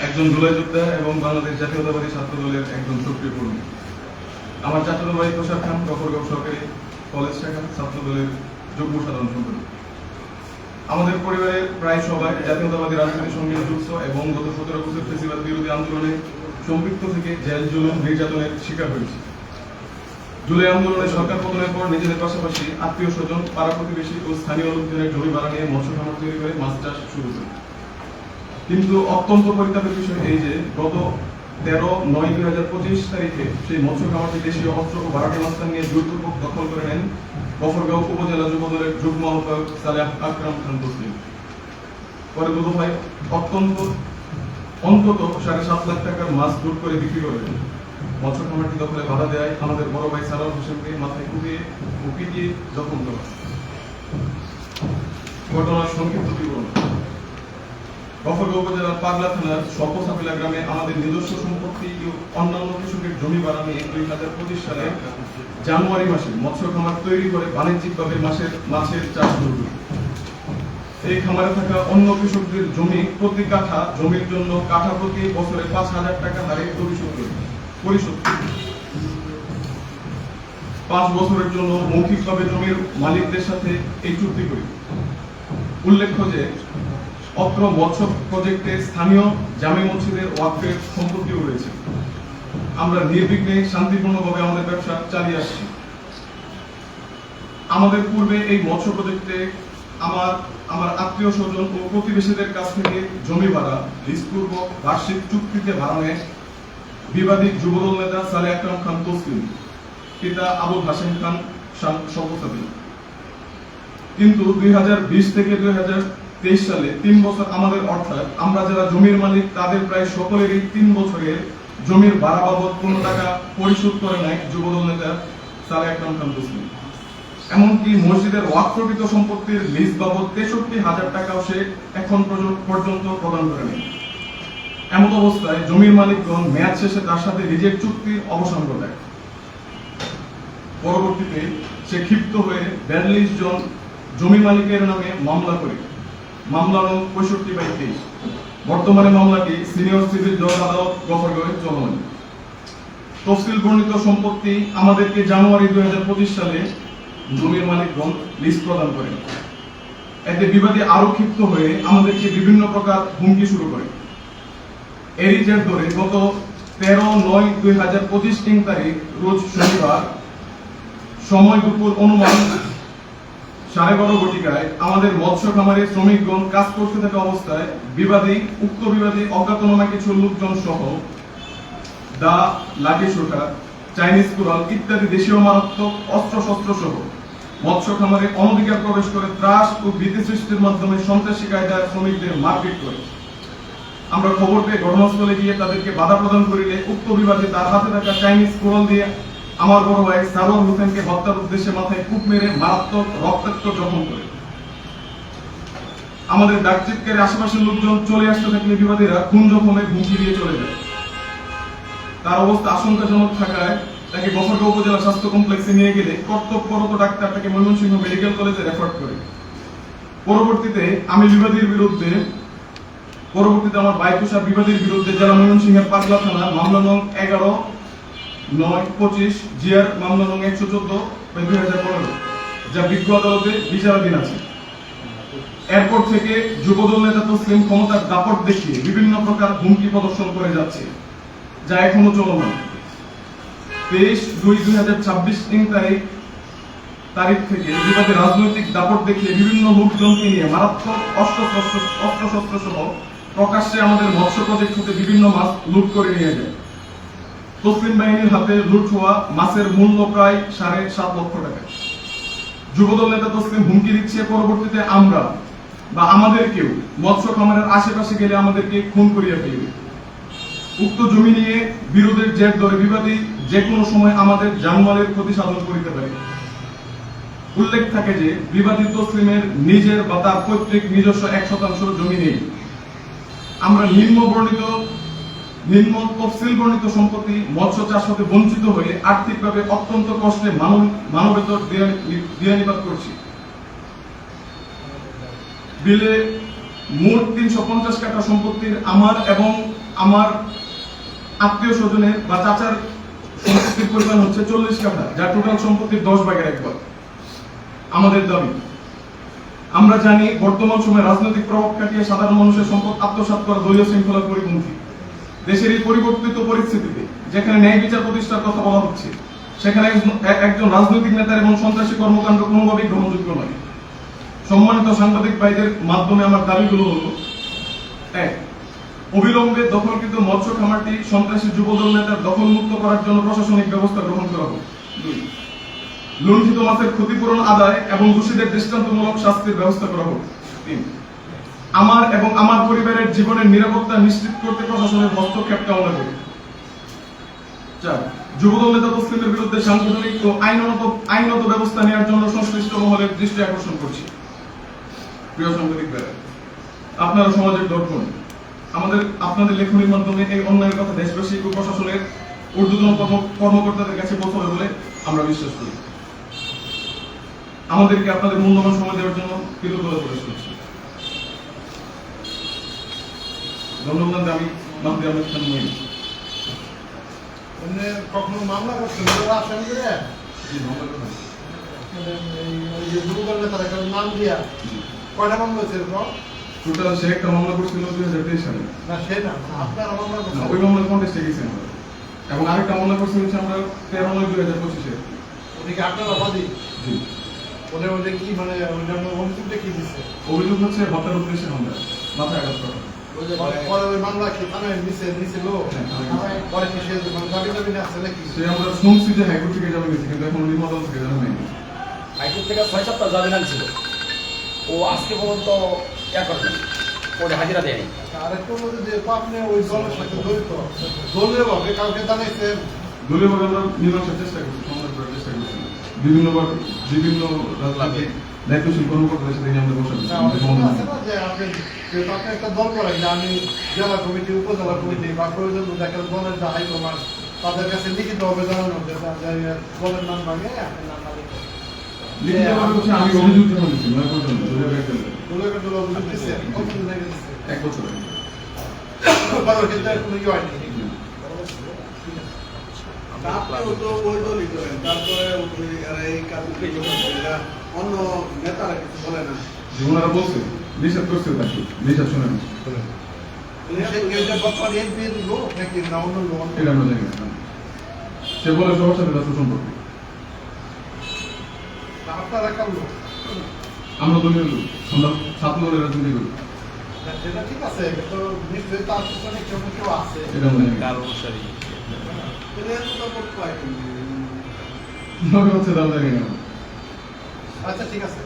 একজন জুলাই যোদ্ধা এবং বাংলাদেশ জাতীয়তাবাদী ছাত্র দলের একজন সক্রিয় কর্মী। আমার চাচাতো ভাই তোষার খান গফরগাঁও সরকারি কলেজ শাখা ছাত্র দলের যুগ্ম সাধারণ সম্পাদক। আমাদের পরিবারের প্রায় সবাই জাতীয়তাবাদী রাজনীতির সঙ্গে যুক্ত এবং গত 17 বছর ফেসিবাদ বিরোধী আন্দোলনে সম্পৃক্ত থেকে জেল জুলুম নির্যাতনের শিকার হয়েছে। জুলাই আন্দোলনে সরকার পতনের পর নিজেদের পাশাপাশি আত্মীয় স্বজন, পাড়া প্রতিবেশী ও স্থানীয় লোকজনের জমি ভাড়া নিয়ে মৎস্য খামার তৈরি করে মাছ চাষ শুরু করে। কিন্তু অত্যন্ত পরিতাপের বিষয় এই যে গত 13/9/2025 তারিখে সেই মৎস্য খামারটি দেশীয় অস্ত্র ও ভাড়াটি মাস্তান নিয়ে জোরপূর্বক দখল করে নেন গফরগাঁও উপজেলা যুব দলের যুগ্ম আহ্বায়ক সালেহ আকরাম খান তসলিম। পরে দুদু ভাই অন্তত 7.5 লাখ টাকার মাছ লুট করে বিক্রি করে দেন। মৎস্য খামারটি দখলে বাধা দেয় আমাদের বড় ভাই সারাউল হোসেনকে মাথায় কুপিয়ে ও পিটিয়ে জখম করা। ঘটনার সংক্ষিপ্ত বিবরণ: গফরগাঁও উপজেলার পাগলা থানার সর্বসাপিলা গ্রামে আমাদের নিজস্ব সম্পত্তি ও অন্যান্য কৃষকের জমি ভাড়া নিয়ে 2025 সালের জানুয়ারি মাসে মৎস্য খামার তৈরি করে বাণিজ্যিকভাবে মাছের চাষ শুরু করি। এই খামারে থাকা অন্য কৃষকদের জমি প্রতি কাঠা জমির জন্য কাঠা প্রতি বছরে 5,000 টাকা হারে পরিশোধ করি। 5 বছরের জন্য মৌখিকভাবে জমির মালিকদের সাথে এই চুক্তি করি। উল্লেখ্য যে অত্র মৎস্য প্রজেক্টে স্থানীয় জামে মসজিদের ওয়াকফের সম্পত্তিও রয়েছে। আমরা নির্বিঘ্নে শান্তিপূর্ণভাবে আমাদের ব্যবসা চালিয়ে আসছি। আমাদের পূর্বে এই মৎস্য প্রজেক্টে আমার আত্মীয় স্বজন ও প্রতিবেশীদের কাছ থেকে জমি ভাড়া লিজপূর্বক বার্ষিক চুক্তিতে ভাড়া নেয় বিবাদী যুবদল নেতা সালেহ আকরাম খান তসলিম, পিতা আবুল হাশেম খান সর্বসাপী। কিন্তু 2020 থেকে 2023 সালে 3 বছর আমাদের অর্থাৎ আমরা যারা জমির মালিক তাদের প্রায় সকলেরই 3 বছরের জমির ভাড়া বাবদ কোনো টাকা পরিশোধ করে নেয় যুবদল নেতা সালেহ আকরাম খান তসলিম। এমনকি মসজিদের ওয়াকফকৃত সম্পত্তির লিজ বাবদ 63,000 টাকাও সে এখন পর্যন্ত প্রদান করেনি। এমন অবস্থায় জমির মালিকগণ মেয়াদ শেষে তার সাথে লিজের চুক্তির অবসান ঘটায়। পরবর্তীতে সে ক্ষিপ্ত হয়ে 42 জন জমি মালিকের নামে মামলা করে। মামলা নং 65/23। বর্তমানে মামলাটি সিনিয়র সিভিল জজ আদালত গফরগাঁওয়ে চলমান। তফসিল বর্ণিত সম্পত্তি আমাদেরকে জানুয়ারি 2025 সালে জমির মালিকগণ লিজ প্রদান করেন। এতে বিবাদী আরো ক্ষিপ্ত হয়ে আমাদেরকে বিভিন্ন প্রকার হুমকি শুরু করে। এরই জের ধরে গত 13/9/2025 তারিখ রোজ শনিবার সময় দুপুর অনুমান 12:30 ঘটিকায় আমাদের মৎস্য খামারে শ্রমিকগণ কাজ করতে থাকা অবস্থায় উক্ত বিবাদী অজ্ঞাতনামা কিছু লোকজন সহ দা, লাঠি সোটা, চাইনিজ কুড়াল ইত্যাদি দেশীয় মারাত্মক অস্ত্রশস্ত্র সহ মৎস্য খামারে অনধিকার প্রবেশ করে ত্রাস ও ভীতি সৃষ্টির মাধ্যমে সন্ত্রাসী কায়দায় শ্রমিকদের মারপিট করে। আমরা খবর পেয়ে ঘটনাস্থলে গিয়ে তাদেরকে বাধা প্রদান করিলে উক্ত বিবাদী তার হাতে থাকা চাইনিজ কুড়াল দিয়ে আমার বড় ভাই সারোয়ার হোসেনকে হত্যার উদ্দেশ্যে মাথায় কূপ মেরে মারাত্মক রক্তাক্ত জখম করে। আমাদের ডাক চিৎকারে আশেপাশের লোকজন চলে আসতে থাকলে বিবাদীরা খুন জখমে হুমকি দিয়ে চলে যায়। তার অবস্থা আশঙ্কাজনক থাকায় তাকে গফরগাঁও উপজেলা স্বাস্থ্য কমপ্লেক্সে নিয়ে গেলে কর্তব্যরত ডাক্তার তাকে ময়মনসিংহ মেডিকেল কলেজে রেফার করে। পরবর্তীতে আমার ভাই তুষার বিবাদীর বিরুদ্ধে জেলা ময়মনসিংহের পাগলা থানা মামলা নং 11/9/25 জিআর মামলা নং 114/2015 যা বিজ্ঞ আদালতে বিচারাধীন আছে। এরপর থেকে যুবদল নেতা তসলিম ক্ষমতার দাপট দেখিয়ে বিভিন্ন প্রকার হুমকি প্রদর্শন করে যাচ্ছে, যা এখনো চলমান। 23/2/2026 তারিখ থেকে বিবাদী রাজনৈতিক দাপট দেখিয়ে বিভিন্ন লোকজনকে নিয়ে মারাত্মক অস্ত্রশস্ত্র সহ প্রকাশ্যে আমাদের মৎস্য প্রজেক্ট হতে বিভিন্ন মাছ লুট করে নিয়ে যায়। তসলিম বাহিনীর হাতে লুট হওয়া মাছের মূল্য প্রায় 7.5 লক্ষ টাকা। যুবদল নেতা তসলিম হুমকি দিচ্ছে পরবর্তীতে আমরা বা আমাদেরকেও মৎস্য খামারের আশেপাশে গেলে আমাদেরকে খুন করিয়া ফেলবে। উক্ত জমি নিয়ে বিরোধের জের ধরে বিবাদী যে কোনো সময় আমাদের জানমালের ক্ষতি সাধন করিতে পারে। উল্লেখ থাকে যে বিবাদী তসলিমের নিজের বা তার পৈতৃক নিজস্ব 1% জমি নেই। আমরা নিম্ন তফসিল বর্ণিত সম্পত্তি মৎস্য চাষ হতে বঞ্চিত হয়ে আর্থিকভাবে অত্যন্ত কষ্টে মানবেতর দিয়ানিপাত করছি। বিলে মোট 350 কাঠা সম্পত্তির আমার এবং আমার আত্মীয় স্বজনের বা চাচার সম্পত্তির পরিমাণ হচ্ছে 40 কাঠা, যা টোটাল সম্পত্তির 10 ভাগের 1 ভাগ। আমাদের দাবি, আমরা জানি বর্তমান সময়ে রাজনৈতিক প্রভাব খাটিয়ে সাধারণ মানুষের সম্পদ আত্মসাৎ করা দলীয় শৃঙ্খলার পরিপন্থী। দেশের এই পরিবর্তিত পরিস্থিতিতে যেখানে ন্যায় বিচার প্রতিষ্ঠার কথা বলা হচ্ছে, সেখানে একজন রাজনৈতিক নেতার এবং সন্ত্রাসী কর্মকাণ্ড কোনোভাবেই গ্রহণযোগ্য নয়। সম্মানিত সাংবাদিক ভাইদের মাধ্যমে আমার দাবিগুলো হলো: 1, অবিলম্বে দখলকৃত মৎস্য খামারটি সন্ত্রাসী যুবদল নেতার দখলমুক্ত করার জন্য প্রশাসনিক ব্যবস্থা গ্রহণ করা হোক। 2, লুণ্ঠিত মাছের ক্ষতিপূরণ আদায় এবং দোষীদের দৃষ্টান্তমূলক শাস্তির ব্যবস্থা করা হোক। 3, আমার এবং আমার পরিবারের জীবনের নিরাপত্তা নিশ্চিত করতে প্রশাসনের হস্তক্ষেপ কামনা করি। 4, যুবদল নেতা তসলিমের বিরুদ্ধে সাংগঠনিক ও আইনত ব্যবস্থা নেওয়ার জন্য সংশ্লিষ্ট মহলের দৃষ্টি আকর্ষণ করছি। প্রিয় সাংবাদিক ভাইরা, আপনারা সমাজের দর্পণ। আপনাদের লেখনীর মাধ্যমে এই অন্যায়ের কথা দেশবাসী ও প্রশাসনের ঊর্ধ্বতন কর্মকর্তাদের কাছে পৌঁছাবে বলে আমরা বিশ্বাস করি। আমাদেরকে আপনাদের মূল্যবান সময় দেওয়ার জন্য কৃতজ্ঞতা প্রকাশ করছি। ধন্যবাদ। আমি মাহদি আহমেদ খান মঈন। কখনো মামলা করছেন আসামি করে? জি, মামলা করলাম। এই যে যুবদল নেতার একটা নাম দিয়া কয়টা মামলা হয়েছে? টোটাল সে একটা মামলা করছিল 2023 সালে। না সে না, আপনারা মামলা না, করছেন? ওই মামলার কন্টেস্টে গেছি আমরা। এবং আরেকটা মামলা করছি হচ্ছে আমরা 13/9/2025-এ। ওদিকে আপনারা বাদী? জি। ওদের কি মানে ওই জন্য অভিযোগটা কি দিচ্ছে? অভিযোগ হচ্ছে হত্যার উদ্দেশ্যে হামলা, মাথায় আঘাত করা। পরে ওই মামলা কি থানায় নিছিল? পরে কি সে মানে দাবি না আছে নাকি? সে আমরা শুনছি যে হাইকোর্ট থেকে যাবে গেছে, কিন্তু এখন নির্মল থেকে জানা নেই। হাইকোর্ট থেকে 6 সপ্তাহ জামিন আনছিল, ও আজকে পর্যন্ত করে না, ওটা হাজিরা দেয়নি। আরেকটু বলতে যে আপনি ওই দলের সাথে জড়িত, দলীয় ভাবে কাউকে জানাইছেন? দলীয়ভাবে আমরা মীমাংসার চেষ্টা করছি, সমাধান করার চেষ্টা করছি। বিভিন্ন রাজনৈতিক দায়িত্বশীল কর্মকর্তাদের সাথে আমরা বসে না, অনেক সময় আছে না যে আপনি যেহেতু আপনি একটা দল করেন, যে আমি জেলা কমিটি, উপজেলা কমিটি বা প্রয়োজন দেখা দলের যে হাইকমান্ড তাদের কাছে লিখিত ভাবে জানানো যে দলের নাম ভাঙে আপনি নাম না লিখে লিখিতভাবে হচ্ছে আমি অভিযোগ জমা দিচ্ছি 9 পর্যন্ত দলীয় দল অভিযোগ দিচ্ছে। কতদিন আগে দিচ্ছে? 1 বছর। ভালো, কিন্তু আর কোনো ইয়ে হয়নি। আপনিও তো ওই দলই করেন, তারপরে এই কাজগুলি অন্য নেতারা কিছু বলে না। যে ওনারা বলছে নিষেধ করছে, তাকে নিষেধ শোনেন বর্তমান এমপি লোক নাকি না অন্য লোক? এটা আমরা জানি না। সে বলে সবার সাথে তার সুসম্পর্ক। আপনারা কার লোক? আমরা দলীয় লোক, আমরা ছাত্র দলের রাজনীতি করি। সেটা ঠিক আছে, কিন্তু নিশ্চয়ই তার পিছনে কেউ না কেউ আছে। এটা আমরা জানি না। কিভাবে হচ্ছে তা আমরা জানি না। আচ্ছা ঠিক আছে।